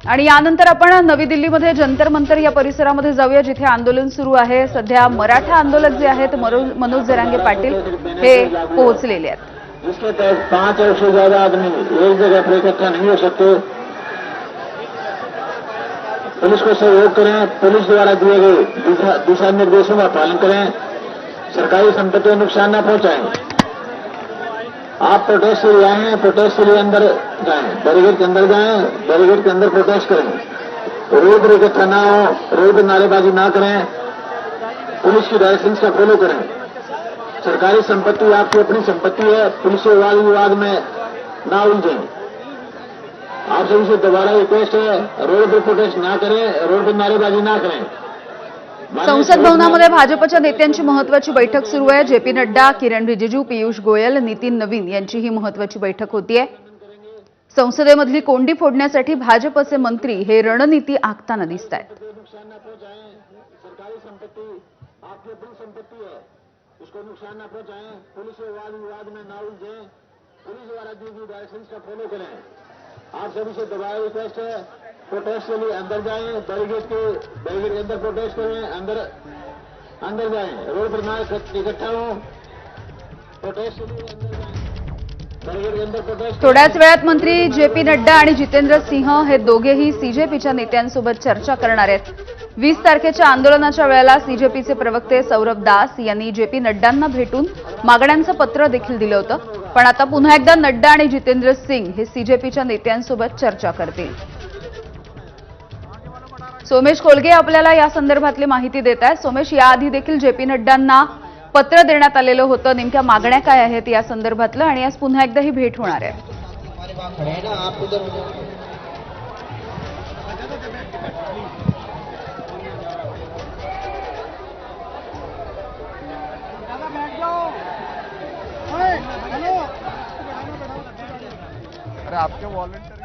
आणि यानंतर आपण नवी दिल्लीमध्ये जंतर मंतर या परिसरामध्ये जाऊया, जिथे आंदोलन सुरू आहे। सध्या मराठा आंदोलक जे आहेत मनोज जरांगे पाटील हे पोहोचलेले आहेत। जिसके तहत 5 और से ज्यादा आदमी एक जगह पर इकट्ठा नहीं हो सकते। पुलिस को सहयोग करें, पुलिस द्वारा दिए गए दिशा निर्देशों का पालन करें, सरकारी संपत्ति को नुकसान न पहुंचाएं। आप प्रोटेस्ट के लिए आए हैं, प्रोटेस्ट के लिए अंदर जाएं, बैरिकेड के अंदर जाएं, बैरिकेड के अंदर प्रोटेस्ट करें। रोड पर इकट्ठा ना हो, रोड पर नारेबाजी ना करें, पुलिस की डायरेक्शंस का फॉलो करें। सरकारी संपत्ति आपकी अपनी संपत्ति है, पुलिस वाद विवाद में ना उलझें। आप सभी से दोबारा रिक्वेस्ट है, रोड पर प्रोटेस्ट ना करें, रोड पर नारेबाजी ना करें। संसद भवनामध्ये भाजपच्या नेत्यांची महत्त्वाची बैठक सुरू आहे। जेपी नड्डा, किरण रिजिजू, पीयूष गोयल, नितीन नवीन यांची ही महत्त्वाची बैठक होतीये। संसदेमधली कोंडी फोडण्यासाठी भाजपचे मंत्री हे रणनीती आखताना दिसतायत। सरकारी संपत्ति आपकी अपनी संपत्ति है, उसको नुकसान न पहुंचाएं, पुलिस से वाद विवाद में ना उलझें, पुलिस द्वारा दी गई डायरेक्शंस का फॉलो करें। आप सभी से दोबारा रिक्वेस्ट है, प्रोटेस्ट के लिए अंदर जाएं, बैरिकेड के अंदर प्रोटेस्ट करें, अंदर जाएं, रोड पर ना इकट्ठा हो, प्रोटेस्ट के लिए अंदर जाएं, बैरिकेड के अंदर प्रोटेस्ट। थोड्याच वेळात मंत्री जेपी नड्डा आणि जितेंद्र सिंह हे दोघेही सीजेपीच्या नेत्यांसोबत चर्चा करणार आहेत। 20 तारखेच्या आंदोलनाच्या वेळेला सीजेपीचे प्रवक्ते सौरभ दास यांनी जेपी नड्डांना भेटून मागण्यांचं पत्र देखील दिलं होतं, पण आता पुन्हा एकदा नड्डा आणि जितेंद्र सिंह हे सीजेपीच्या नेत्यांसोबत चर्चा करतील। सोमेश कोलगे आपल्याला या संदर्भातली माहिती देत आहेत। सोमेश, याआधी देखील जेपी नड्डांना पत्र देण्यात आलेलं होतं, नेमक्या मागण्या काय आहेत या संदर्भातलं, आणि आज पुन्हा एकदा ही भेट होणार आहे। अरे आपके वॉलंटियर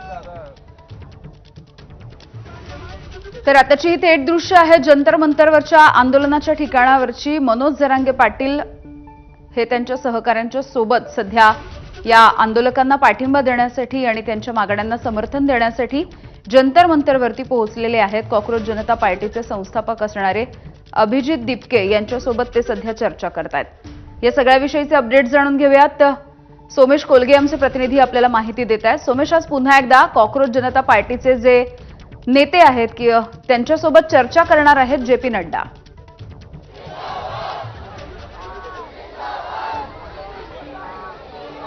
तर आताची ही थेट दृश्य आहे जंतर मंतरवरच्या आंदोलनाच्या ठिकाणावरची। मनोज जरांगे पाटील हे त्यांच्या सहकाऱ्यांच्या सोबत सध्या या आंदोलकांना पाठिंबा देण्यासाठी आणि त्यांच्या मागण्यांना समर्थन देण्यासाठी जंतर मंतरवरती पोहोचलेले आहेत। कॉकरोच जनता पार्टीचे संस्थापक असणारे अभिजित दिपके यांच्यासोबत ते सध्या चर्चा करतायत। या सगळ्याविषयीचे अपडेट जाणून घेऊयात। सोमेश कोलगे आमचे प्रतिनिधी आपल्याला माहिती देत आहेत। सोमेश, आज पुन्हा एकदा कॉकरोच जनता पार्टीचे जे नेते आहेत की त्यांच्यासोबत चर्चा करणार आहेत जेपी नड्डा।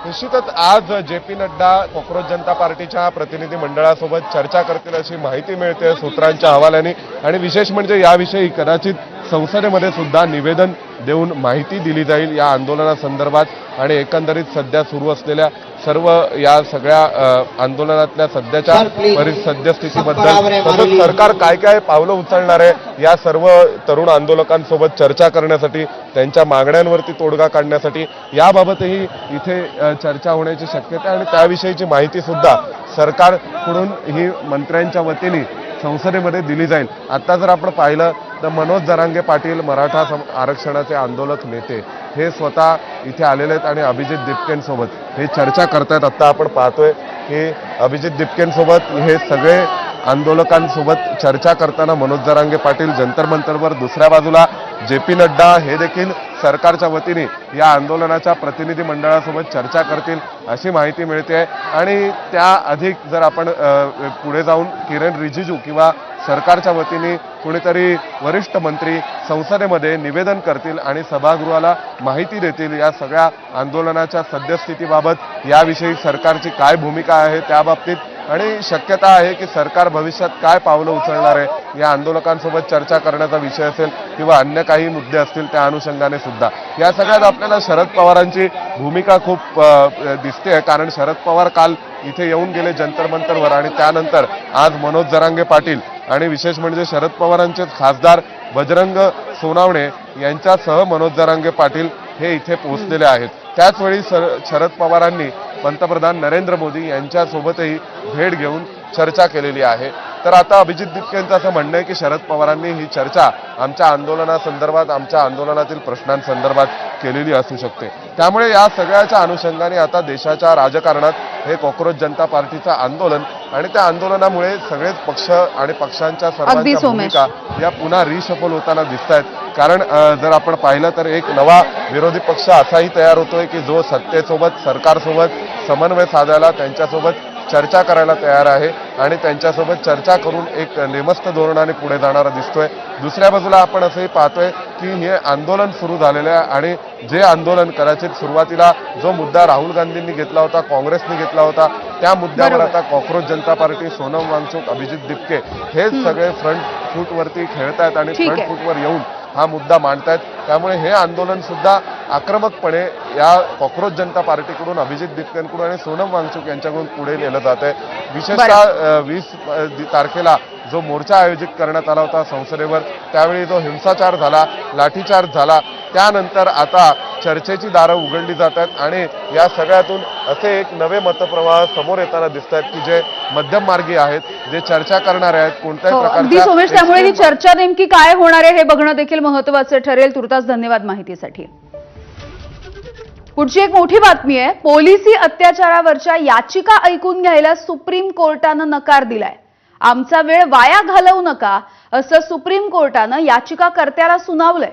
निश्चितच आज जेपी नड्डा कॉकरोच जनता पार्टीच्या प्रतिनिधी मंडळासोबत चर्चा करतील अशी माहिती मिळते सूत्रांच्या हवाल्याने, आणि विशेष म्हणजे याविषयी कदाचित संसदेमध्ये सुद्धा निवेदन देऊन माहिती दिली जाईल या आंदोलनासंदर्भात आणि एकंदरीत सध्या सुरू असलेल्या सर्व या सगळ्या आंदोलनातल्या सध्याच्या सद्यस्थितीबद्दल, तसंच सरकार काय काय पावलं उचलणार आहे या सर्व तरुण आंदोलकांसोबत चर्चा करण्यासाठी, त्यांच्या मागण्यांवरती तोडगा काढण्यासाठी याबाबतही इथे चर्चा होण्याची शक्यता आहे आणि त्याविषयीची माहिती सुद्धा सरकारकडून ही मंत्र्यांच्या वतीने संसदेमध्ये दिली जाईल। आता जर आपण पाहिलं तर मनोज जरांगे पाटील मराठा आरक्षणाचे आंदोलक नेते हे स्वतः इथे आलेले आहेत आणि अभिजित दिपकेंसोबत हे चर्चा करतायत। आता आपण पाहतोय की अभिजित दिपकेंसोबत हे सगळे आंदोलकांसोबत चर्चा करताना मनोज जरांगे पाटील जंतर मंतरवर, दुसऱ्या बाजूला जेपी नड्डा हे देखील सरकारच्या वतीने या आंदोलनाच्या प्रतिनिधी मंडळासोबत चर्चा करतील अशी माहिती मिळते। आणि त्या अधिक जर आपण पुढे जाऊन किरण रिजिजू किंवा सरकारच्या वतीने कुणीतरी वरिष्ठ मंत्री संसदेमध्ये निवेदन करतील आणि सभागृहाला माहिती देतील या सगळ्या आंदोलनाच्या सद्यस्थितीबाबत, याविषयी सरकारची काय भूमिका आहे त्याबाबतीत, आणि शक्यता आहे की सरकार भविष्यात काय पावलं उचलणार आहे या आंदोलकांसोबत चर्चा करण्याचा विषय असेल किंवा अन्य काही मुद्दे असतील त्या अनुषंगाने सुद्धा। या सगळ्यात आपल्याला शरद पवारांची भूमिका खूप दिसते, कारण शरद पवार काल इथे येऊन गेले जंतर मंतरवर आणि त्यानंतर आज मनोज जरांगे पाटील आणि विशेष म्हणजे शरद पवारांचेच खासदार बजरंग सोनावणे यांच्यासह मनोज जरांगे पाटील हे इथे पोहोचलेले आहेत। त्याचवेळी शरद पवारांनी पंतप्रधान नरेंद्र मोदी यांच्यासोबतही भेट घेऊन चर्चा केलेली आहे। तर आता अभिजित दिपकेंचं असं म्हणणं आहे की शरद पवारांनी ही चर्चा आमच्या आंदोलनासंदर्भात, आमच्या आंदोलनातील प्रश्नांसंदर्भात केलेली असू शकते। त्यामुळे या सगळ्याच्या अनुषंगाने आता देशाच्या राजकारणात हे कॉकरोच जनता पार्टीचं आंदोलन आणि त्या आंदोलनामुळे सगळेच पक्ष आणि पक्षांच्या अगदी सर्वांच्या सोमेश. भूमिका या पुन्हा रिशफल होताना दिसत आहेत. कारण जर आपण पाहिलं तर एक नवा विरोधी पक्ष असाही तयार होतोय की जो सत्तेसोबत सरकारसोबत समन्वय साधायला त्यांच्यासोबत चर्चा करायला तयार आहे आणि त्यांच्यासोबत चर्चा करून एक नेमस्त धोरणाने पुढे जाणारा दिसतोय. दुसऱ्या बाजूला आपण असंही पाहतोय की हे आंदोलन सुरू झालेलं आहे आणि जे आंदोलन कदाचित सुरुवातीला जो मुद्दा राहुल गांधींनी घेतला होता, काँग्रेसने घेतला होता, त्या मुद्द्यावर बरोबर. आता कॉक्रोच जनता पार्टी, सोनम वांगचुक, अभिजित दिपके हेच सगळे फ्रंट फूटवरती खेळतायत आणि ठीक फ्रंट आहे. फूटवर येऊन हा मुद्दा मांडतायत. त्यामुळे हे आंदोलन सुद्धा आक्रमकपणे या कॉक्रोच जनता पार्टीकडून, अभिजित दिपकेंकडून आणि सोनम वांगचुक यांच्याकडून पुढे नेलं जात आहे. विशेषतः 20 तारखेला जो मोर्चा आयोजित करण्यात आला होता संसदेवर, त्यावेळी जो हिंसाचार झाला, लाठीचार्ज झाला, त्यानंतर आता चर्चेची दारं उघडली जात आहेत आणि या सगळ्यातून असे एक नवे मतप्रवाह समोर येताना दिसत आहेत की जे मध्यम मार्गी आहेत, जे चर्चा करणारे आहेत, कोणत्याही हो, अगदी प्रकारच्या सोमेश. त्यामुळे ही extreme चर्चा नेमकी काय होणार आहे हे बघणं देखील महत्त्वाचं ठरेल. तुर्तास धन्यवाद माहितीसाठी. पुढची एक मोठी बातमी आहे. पोलिसी अत्याचारावरच्या याचिका ऐकून घ्यायला सुप्रीम कोर्टानं नकार दिलाय. आमचा वेळ वाया घालवू नका असं सुप्रीम कोर्टानं याचिकाकर्त्याला सुनावलंय.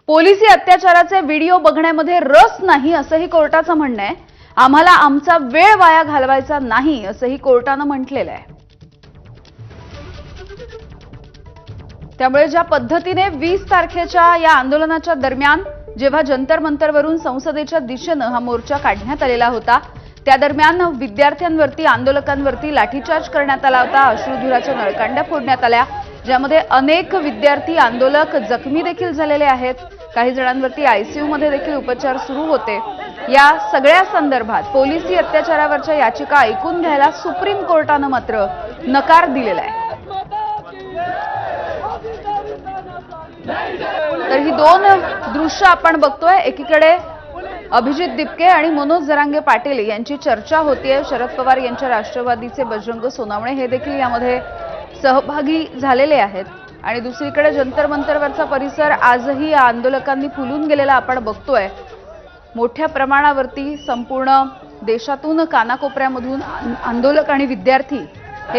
पोलिसी अत्याचाराचे व्हिडिओ बघण्यामध्ये रस नाही असंही कोर्टाचं म्हणणं आहे. आम्हाला आमचा वेळ वाया घालवायचा नाही असंही कोर्टानं म्हटलेलं आहे. त्यामुळे ज्या पद्धतीने 20 तारखेच्या या आंदोलनाच्या दरम्यान जेव्हा जंतर मंतरवरून संसदेच्या दिशेनं हा मोर्चा काढण्यात आलेला होता, त्या दरम्यान विद्यार्थ्यांवरती, आंदोलकांवरती लाठीचार्ज करण्यात आला होता, अश्रुधुराच्या नळकांड्या फोडण्यात आल्या, ज्यामध्ये अनेक विद्यार्थी, आंदोलक जखमी देखील झालेले आहेत. काही जणांवरती आयसीयू मध्ये देखील उपचार सुरू होते. या सगळ्या संदर्भात पोलिसी अत्याचारावरच्या याचिका ऐकून घ्यायला सुप्रीम कोर्टानं मात्र नकार दिलेला आहे. तर ही दोन दृश्य आपण बघतोय. एकीकडे अभिजित दिपके आणि मनोज जरांगे पाटील यांची चर्चा होतीये. शरद पवार यांच्या राष्ट्रवादीचे बजरंग सोनावणे हे देखील यामध्ये सहभागी झालेले आहेत. आणि दुसरीकडे जंतर मंतरवरचा परिसर आजही या आंदोलकांनी फुलून गेलेला आपण बघतोय. मोठ्या प्रमाणावरती संपूर्ण देशातून, कानाकोपऱ्यामधून आंदोलक आणि विद्यार्थी